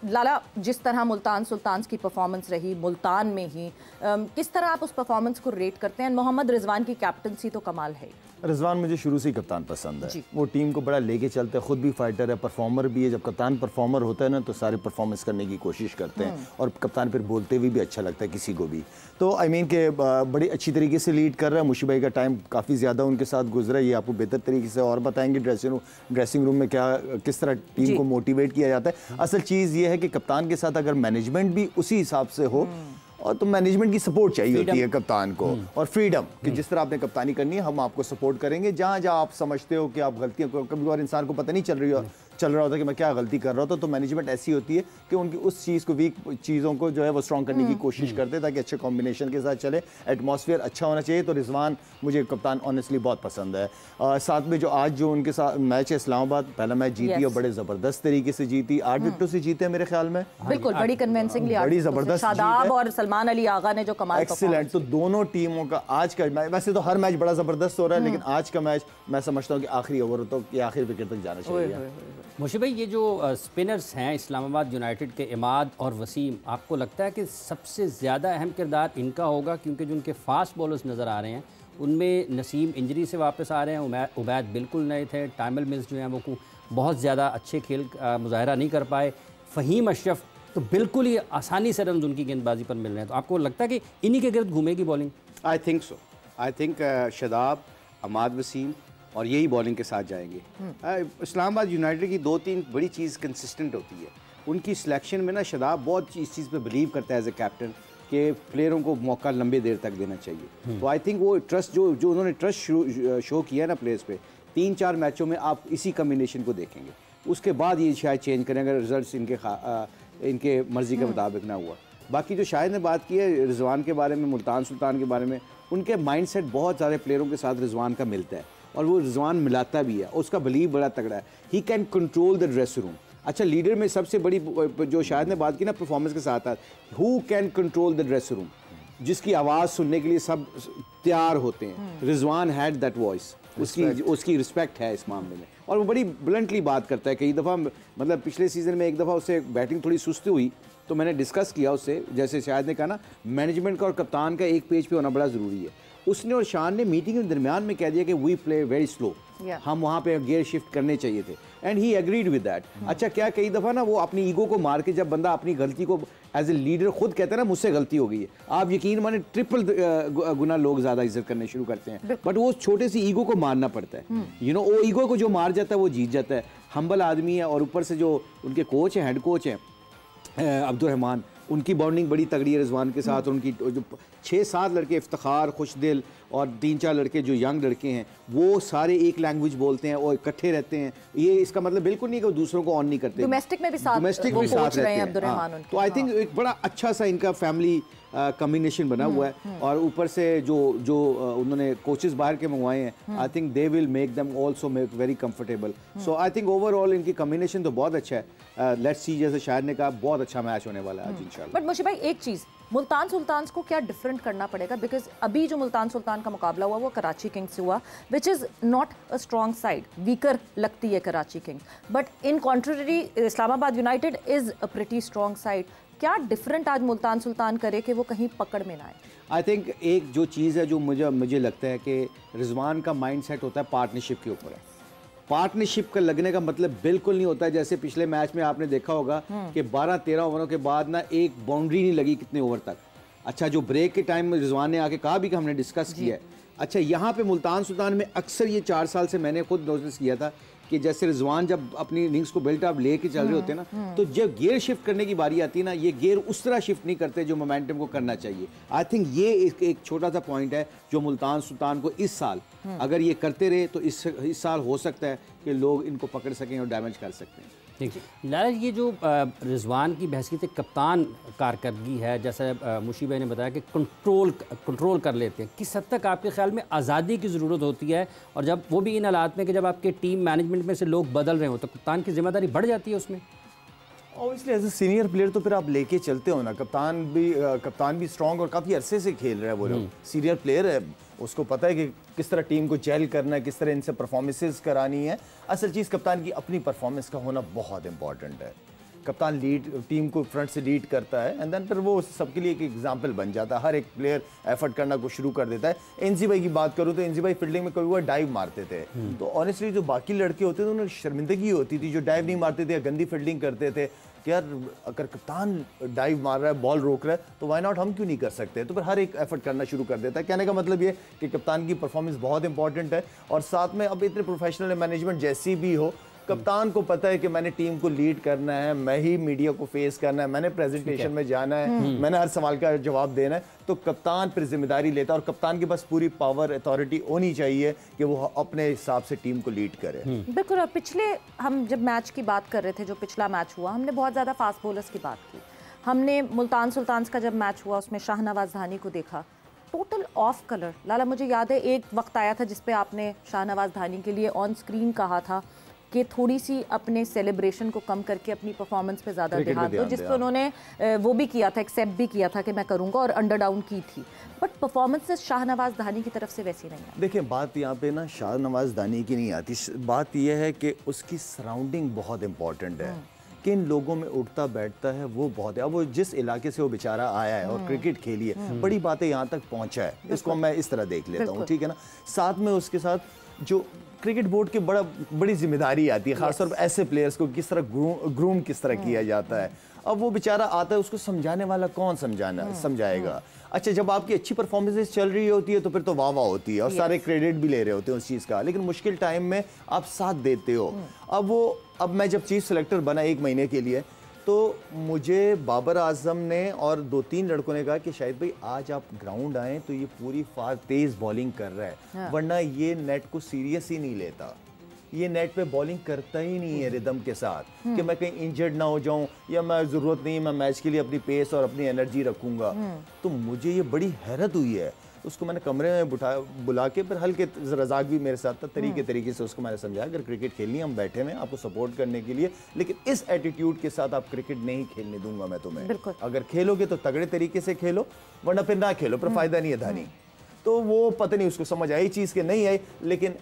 लाला, जिस तरह मुल्तान सुल्तान्स की परफॉर्मेंस रही मुल्तान में ही, किस तरह आप उस परफॉर्मेंस को रेट करते हैं? मोहम्मद रिजवान की कैप्टनसी तो कमाल है। रिजवान मुझे शुरू से ही कप्तान पसंद है, वो टीम को बड़ा लेके चलते हैं, खुद भी फाइटर है, परफॉर्मर भी है। जब कप्तान परफॉर्मर होता है ना तो सारे परफॉर्मेंस करने की कोशिश करते हैं और कप्तान फिर बोलते हुए भी अच्छा लगता है किसी को भी। तो आई मीन के बड़ी अच्छी तरीके से लीड कर रहा है। मुशी भाई का टाइम काफ़ी ज़्यादा उनके साथ गुजरा है, ये आपको बेहतर तरीके से और बताएंगे ड्रेसिंग रूम में किस तरह टीम को मोटिवेट किया जाता है। असल चीज़ ये है कि कप्तान के साथ अगर मैनेजमेंट भी उसी हिसाब से हो, और तो मैनेजमेंट की सपोर्ट चाहिए होती है कप्तान को, और फ्रीडम कि जिस तरह आपने कप्तानी करनी है हम आपको सपोर्ट करेंगे। जहाँ जहाँ आप समझते हो कि आप गलतियाँ, कभी और इंसान को पता नहीं चल रहा होता कि मैं क्या गलती कर रहा होता, तो मैनेजमेंट ऐसी होती है कि उनकी उस चीज़ को, वीक चीज़ों को जो है वो स्ट्रॉन्ग करने की कोशिश करते हैं ताकि अच्छे कॉम्बिनेशन के साथ चले, एटमॉस्फेयर अच्छा होना चाहिए। तो रिजवान मुझे कप्तान ऑनेस्टली बहुत पसंद है। साथ में जो आज जो उनके साथ मैच है इस्लामाबाद, पहला मैच जीती और बड़े ज़बरदस्त तरीके से जीती, 8 विकेटों से जीते मेरे ख्याल में, बिल्कुल बड़ी कन्विंसिंगली, बड़ी ज़बरदस्त। शादाब और सलमान अली आगा ने जो कमाल, एक्सीलेंट। तो दोनों टीमों का आज का मैच, वैसे तो हर मैच बड़ा ज़बरदस्त हो रहा है, लेकिन आज का मैच मैं समझता हूँ कि आखिरी ओवर हो तो आखिरी विकेट तक जाना चाहिए। मुशी भाई, ये जो स्पिनर्स हैं इस्लामाबाद यूनाइटेड के, इमाद और वसीम, आपको लगता है कि सबसे ज़्यादा अहम किरदार इनका होगा? क्योंकि जो उनके फास्ट बॉलर्स नज़र आ रहे हैं उनमें नसीम इंजरी से वापस आ रहे हैं, उबैद बिल्कुल नए थे, टाइमल मिल्स जो हैं वो बहुत ज़्यादा अच्छे खेल मुजाहरा नहीं कर पाए, फ़हीम अशरफ तो बिल्कुल ही आसानी से रन उनकी गेंदबाजी पर मिल रहे हैं। तो आपको लगता है कि इन्हीं के गिर्द घूमेगी bowling? I think so. I think Shadab, Imad Wasim और यही बॉलिंग के साथ जाएंगे। इस्लामाबाद यूनाइटेड की 2-3 बड़ी चीज़ कंसिस्टेंट होती है उनकी सिलेक्शन में ना। शादाब बहुत इस चीज़ पे बिलीव करता है एज ए कैप्टन कि प्लेयरों को मौका लंबे देर तक देना चाहिए। तो आई थिंक वो ट्रस्ट जो उन्होंने ट्रस्ट शो किया ना प्लेयर्स पे, 3-4 मैचों में आप इसी कम्बिनेशन को देखेंगे। उसके बाद ये शायद चेंज करें अगर रिजल्ट इनके मर्ज़ी के मुताबिक ना हुआ। बाकी जो शायद ने बात की है रिजवान के बारे में, मुल्तान सुल्तान के बारे में, उनके माइंडसेट बहुत सारे प्लेयरों के साथ रिजवान का मिलता है और वो रिजवान मिलाता भी है, उसका बिलीव बड़ा तगड़ा है। He can control the dressing room. अच्छा, लीडर में सबसे बड़ी जो शायद ने बात की ना परफॉर्मेंस के साथ, who can control the dressing room, जिसकी आवाज़ सुनने के लिए सब तैयार होते हैं। रिजवान हैड दैट वॉइस, उसकी रिस्पेक्ट है इस मामले में, और वो बड़ी ब्लंटली बात करता है। कई दफ़ा मतलब पिछले सीज़न में एक दफ़ा उससे बैटिंग थोड़ी सुस्त हुई तो मैंने डिस्कस किया उससे, जैसे शायद ने कहा ना, मैनेजमेंट का और कप्तान का एक पेज पे होना बड़ा ज़रूरी है। उसने और शान ने मीटिंग के दरमियान में कह दिया कि वी प्ले वेरी स्लो, हम वहाँ पे गियर शिफ्ट करने चाहिए थे, and he agreed with that. अच्छा, क्या कई दफ़ा ना वो अपनी ईगो को मार के, जब बंदा अपनी गलती को एज ए लीडर खुद कहता है ना मुझसे गलती हो गई है, आप यकीन माने ट्रिपल गुना लोग ज़्यादा इज्जत करने शुरू करते हैं, बट वो छोटे सी ईगो को मारना पड़ता है। यू नो, वो ईगो को जो मार जाता है वो जीत जाता है। हम्बल आदमी है, और ऊपर से जो उनके कोच हैं, हेड कोच हैं अब्दुर्रहमान, उनकी बॉन्डिंग बड़ी तगड़ी है रिजवान के साथ। उनकी जो 6-7 लड़के इफ्तिखार, खुशदिल और 3-4 लड़के जो यंग लड़के हैं, वो सारे एक लैंग्वेज बोलते हैं और इकट्ठे रहते हैं। ये इसका मतलब बिल्कुल नहीं कि वो दूसरों को ऑन नहीं करते, डोमेस्टिक में भी साथ रहते हैं। तो आई थिंक एक बड़ा अच्छा सा इनका फैमिली कम्बिनेशन बना हुआ है। और ऊपर से जो उन्होंने कोचेस बाहर के मंगवाए हैं, I think they will make them also make very comfortable. So I think overall इनकी कम्बिनेशन तो बहुत अच्छा है। लेट्स सी, जैसे शायद ने कहा, बहुत अच्छा मैच होने वाला है आज इंशाल्लाह। बट मुशी भाई, एक चीज़, मुल्तान सुल्तान्स को क्या डिफरेंट करना पड़ेगा? बिकॉज अभी जो मुल्तान सुल्तान का मुकाबला हुआ वो कराची किंग्स से हुआ, which is not a strong side, weaker लगती है Karachi Kings, but in contrary Islamabad United is a pretty strong side. क्या डिफरेंट आज मुल्तान सुल्तान करे कि वो कहीं पकड़ में ना आए? आई थिंक एक जो चीज़ है जो मुझे लगता है कि रिजवान का माइंड सेट होता है पार्टनरशिप के ऊपर है। पार्टनरशिप का लगने का मतलब बिल्कुल नहीं होता है जैसे पिछले मैच में आपने देखा होगा कि 12-13 ओवरों के बाद ना एक बाउंड्री नहीं लगी कितने ओवर तक। अच्छा, जो ब्रेक के टाइम में रिजवान ने आके कहा भी कि हमने डिस्कस किया है। अच्छा, यहाँ पे मुल्तान सुल्तान में अक्सर ये 4 साल से मैंने खुद नोटिस किया था कि जैसे रिजवान जब अपनी इनिंग्स को बिल्ट अप लेके चल रहे होते हैं ना, तो जब गियर शिफ्ट करने की बारी आती है ना, ये गियर उस तरह शिफ्ट नहीं करते जो मोमेंटम को करना चाहिए। आई थिंक ये एक छोटा सा पॉइंट है जो मुल्तान सुल्तान को इस साल अगर ये करते रहे तो इस साल हो सकता है कि लोग इनको पकड़ सकें और डैमेज कर सकते हैं। ठीक है लाला, ये जो रिजवान की बहसीत कप्तान कारकर्दगी है, जैसा मुशी भाई ने बताया कि कंट्रोल कर लेते हैं, किस हद तक आपके ख्याल में आज़ादी की ज़रूरत होती है? और जब वो भी इन हालात में कि जब आपके टीम मैनेजमेंट में से लोग बदल रहे हो तो कप्तान की जिम्मेदारी बढ़ जाती है उसमें? Obviously as a senior player तो फिर आप लेके चलते हो ना। कप्तान भी स्ट्रॉन्ग और काफ़ी अरसे से खेल रहा है, वो लोग सीनियर प्लेयर है, उसको पता है कि किस तरह टीम को जेल करना है, किस तरह इनसे परफॉर्मेंसेस करानी है। असल चीज़ कप्तान की अपनी परफॉर्मेंस का होना बहुत इंपॉर्टेंट है। कप्तान लीड टीम को फ्रंट से लीड करता है एंड देन फिर वो सबके लिए एक एग्जांपल बन जाता है। हर एक प्लेयर एफर्ट करना को शुरू कर देता है। एनजी भाई की बात करूँ तो एनजी भाई फील्डिंग में कभी वो डाइव मारते थे, तो ऑनेस्टली जो बाकी लड़के होते थे उन्हें शर्मिंदगी होती थी जो डाइव नहीं मारते थे या गंदी फील्डिंग करते थे कि यार अगर कप्तान डाइव मार रहा है, बॉल रोक रहा है, तो वाई नॉट हम क्यों नहीं कर सकते। तो फिर हर एक एफर्ट करना शुरू कर देता है। कहने का मतलब ये कि कप्तान की परफॉर्मेंस बहुत इंपॉर्टेंट है और साथ में अब इतने प्रोफेशनल मैनेजमेंट जैसी भी हो, कप्तान को पता है कि मैंने टीम को लीड करना है, मैं ही मीडिया को फेस करना है, मैंने प्रेजेंटेशन में जाना है, मैंने हर सवाल का जवाब देना है, तो कप्तान फिर जिम्मेदारी लेता है और कप्तान के पास पूरी पावर अथॉरिटी होनी चाहिए कि वो अपने हिसाब से टीम को लीड करे। बिल्कुल। और पिछले हम जब मैच की बात कर रहे थे, जो पिछला मैच हुआ, हमने बहुत ज़्यादा फास्ट बॉलर्स की बात की। हमने मुल्तान सुल्तान्स का जब मैच हुआ उसमें शाहनवाज धानी को देखा, टोटल ऑफ कलर। लाला मुझे याद है एक वक्त आया था जिसपे आपने शाहनवाज धानी के लिए ऑन स्क्रीन कहा था कि थोड़ी सी अपने सेलिब्रेशन को कम करके अपनी परफॉर्मेंस पे ज़्यादा ध्यान दो, जिस पे उन्होंने वो भी किया था, एक्सेप्ट भी किया था कि मैं करूँगा और अंडर डाउन की थी। बट परफॉर्मेंसेस शाहनवाज धानी की तरफ से वैसी नहीं है। देखिए बात यहाँ पे ना शाहनवाज धानी की नहीं आती, बात यह है कि उसकी सराउंडिंग बहुत इंपॉर्टेंट है, किन लोगों में उठता बैठता है वो बहुत है। अब वो जिस इलाके से वो बेचारा आया है और क्रिकेट खेली है, बड़ी बातें यहाँ तक पहुँचा है, इसको मैं इस तरह देख लेता हूँ, ठीक है ना। साथ में उसके साथ जो क्रिकेट बोर्ड की बड़ी जिम्मेदारी आती है, खासतौर पर ऐसे प्लेयर्स को किस तरह ग्रूम किस तरह किया जाता है। अब वो बेचारा आता है, उसको समझाने वाला कौन समझाएगा। अच्छा, जब आपकी अच्छी परफॉर्मेंसेस चल रही होती है तो फिर तो वाह वाह होती है और सारे क्रेडिट भी ले रहे होते हैं उस चीज़ का, लेकिन मुश्किल टाइम में आप साथ देते हो। अब मैं जब चीफ सेलेक्टर बना 1 महीने के लिए, तो मुझे बाबर आजम ने और 2-3 लड़कों ने कहा कि शाहिद भाई आज आप ग्राउंड आए तो ये पूरी तेज बॉलिंग कर रहा है, वरना ये नेट को सीरियस ही नहीं लेता, ये नेट पे बॉलिंग करता ही नहीं है रिदम के साथ कि मैं कहीं इंजर्ड ना हो जाऊं या मैं ज़रूरत नहीं, मैं मैच के लिए अपनी पेस और अपनी एनर्जी रखूंगा। तो मुझे ये बड़ी हैरत हुई है। उसको मैंने कमरे में बुला के फिर हल्के रजाक भी मेरे साथ था, तरीके से उसको मैंने समझाया अगर क्रिकेट खेलनी है हम बैठे हुए आपको सपोर्ट करने के लिए, लेकिन इस एटीट्यूड के साथ आप क्रिकेट नहीं खेलने दूंगा मैं तुम्हें। अगर खेलोगे तो तगड़े तरीके से खेलो, वरना फिर ना खेलो, पर फायदा नहीं है धानी। तो वो पता नहीं उसको समझ आई चीज़ के नहीं आई, लेकिन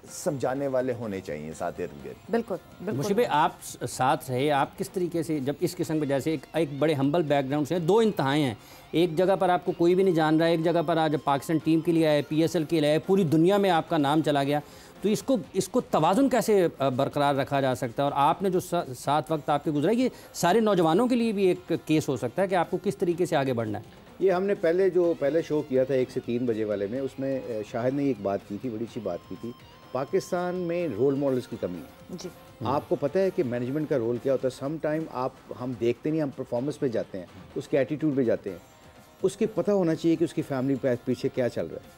समझाने वाले होने चाहिए साथ इर्द-गिर्द। बिल्कुल। मुशीब भाई आप साथ रहे, आप किस तरीके से जब इस किस्म के जैसे एक बड़े हम्बल बैकग्राउंड से 2 इंतहाएँ हैं, एक जगह पर आपको कोई भी नहीं जान रहा है, एक जगगह पर आज पाकिस्तान टीम के लिए आए, PSL के लिए आए, पूरी दुनिया में आपका नाम चला गया, तो इसको तवाज़ुन कैसे बरकरार रखा जा सकता है। और आपने जो साथ वक्त आपके गुजरा, ये सारे नौजवानों के लिए भी एक केस हो सकता है कि आपको किस तरीके से आगे बढ़ना है। ये हमने पहले शो किया था 1 से 3 बजे वाले में, उसमें शाहिद ने एक बात की थी, बड़ी अच्छी बात की थी। पाकिस्तान में रोल मॉडल्स की कमी है जी। आपको पता है कि मैनेजमेंट का रोल क्या होता है। सम टाइम हम देखते नहीं, हम परफॉर्मेंस पे जाते हैं, उसके एटीट्यूड पे जाते हैं। उसके पता होना चाहिए कि उसकी फैमिली पे पीछे क्या चल रहा है।